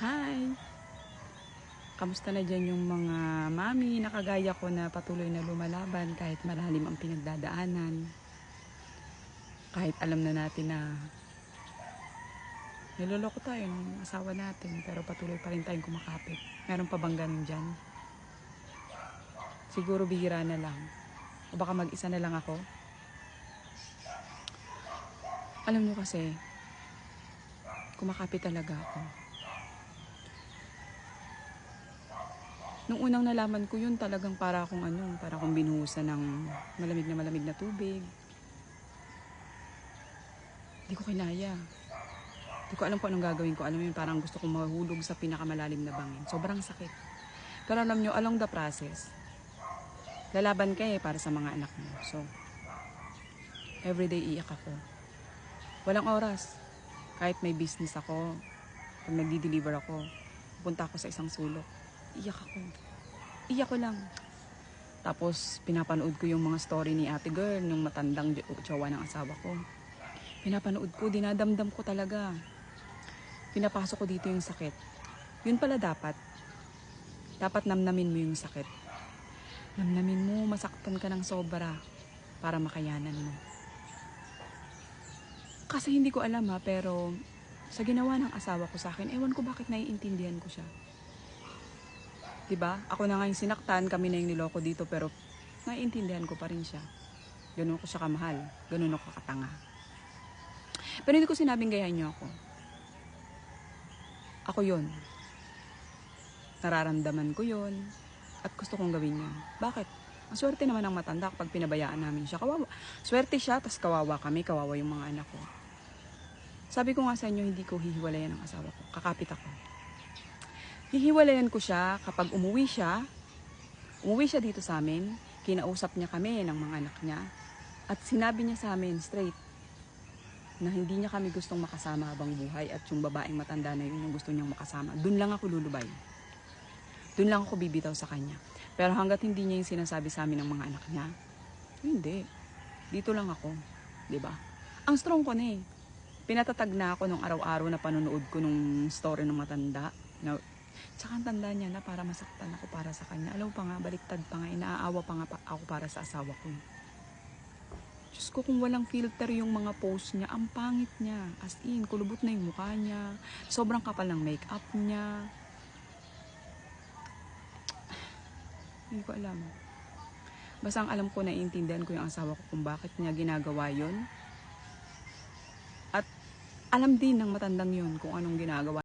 Hi! Kamusta na dyan yung mga mami na kagaya ko na patuloy na lumalaban kahit malalim ang pinagdadaanan? Kahit alam na natin na niloloko tayo ng asawa natin pero patuloy pa rin tayong kumakapit. Meron pa bang ganun dyan? Siguro bihira na lang. O baka mag-isa na lang ako? Alam nyo kasi, kumakapit talaga ako. Nung unang nalaman ko yun, talagang para akong binuhusan ng malamig na tubig. Di ko kinaya. Di ko alam kung anong gagawin ko. Alam mo yun, parang gusto kong mahulog sa pinakamalalim na bangin. Sobrang sakit. Pero alam nyo, along the process, lalaban ka para sa mga anak mo. So, everyday iyak ako. Walang oras. Kahit may business ako, pag nagdi-deliver ako, pupunta ako sa isang sulok. Iyak ako. Iyak ko lang. Tapos, pinapanood ko yung mga story ni ate girl, yung matandang jowa ng asawa ko. Pinapanood ko, dinadamdam ko talaga. Pinapasok ko dito yung sakit. Yun pala dapat. Dapat namnamin mo yung sakit. Namnamin mo, masaktan ka ng sobra para makayanan mo. Kasi hindi ko alam pero sa ginawa ng asawa ko sa akin, ewan ko bakit naiintindihan ko siya. Diba? Ako na nga yung sinaktan, kami na yung niloko dito, pero naiintindihan ko pa rin siya. Ganun ko siya kamahal. Ganun ako katanga. Pero hindi ko sinabing gayahin niyo ako. Ako yun. Nararamdaman ko yun. At gusto kong gawin yun. Bakit? Ang swerte naman ng matanda kapag pinabayaan namin siya. Kawawa. Swerte siya, tas kawawa kami. Kawawa yung mga anak ko. Sabi ko nga sa inyo, hindi ko hihiwalayan ang asawa ko. Kakapit ako. Hihiwalayan ko siya kapag umuwi siya dito sa amin, kinausap niya kami ng mga anak niya, at sinabi niya sa amin straight na hindi niya kami gustong makasama habang buhay at yung babaeng matanda na yun yung gusto niyang makasama. Doon lang ako lulubay. Doon lang ako bibitaw sa kanya. Pero hanggat hindi niya yung sinasabi sa amin ng mga anak niya, hindi. Dito lang ako. 'Di ba? Ang strong ko na Pinatatag na ako nung araw-araw na panonood ko nung story ng matanda. Na, tsaka ang tanda niya na para masaktan ako para sa kanya. Alam pa nga, baliktad pa nga, inaaawa pa nga ako para sa asawa ko. Diyos ko, kung walang filter yung mga post niya, ang pangit niya. As in, kulubot na yung mukha niya. Sobrang kapal ng makeup niya. Hindi ko alam. Basta ang alam ko, naiintindihan ko yung asawa ko kung bakit niya ginagawa yon. At alam din ng matandang yun kung anong ginagawa.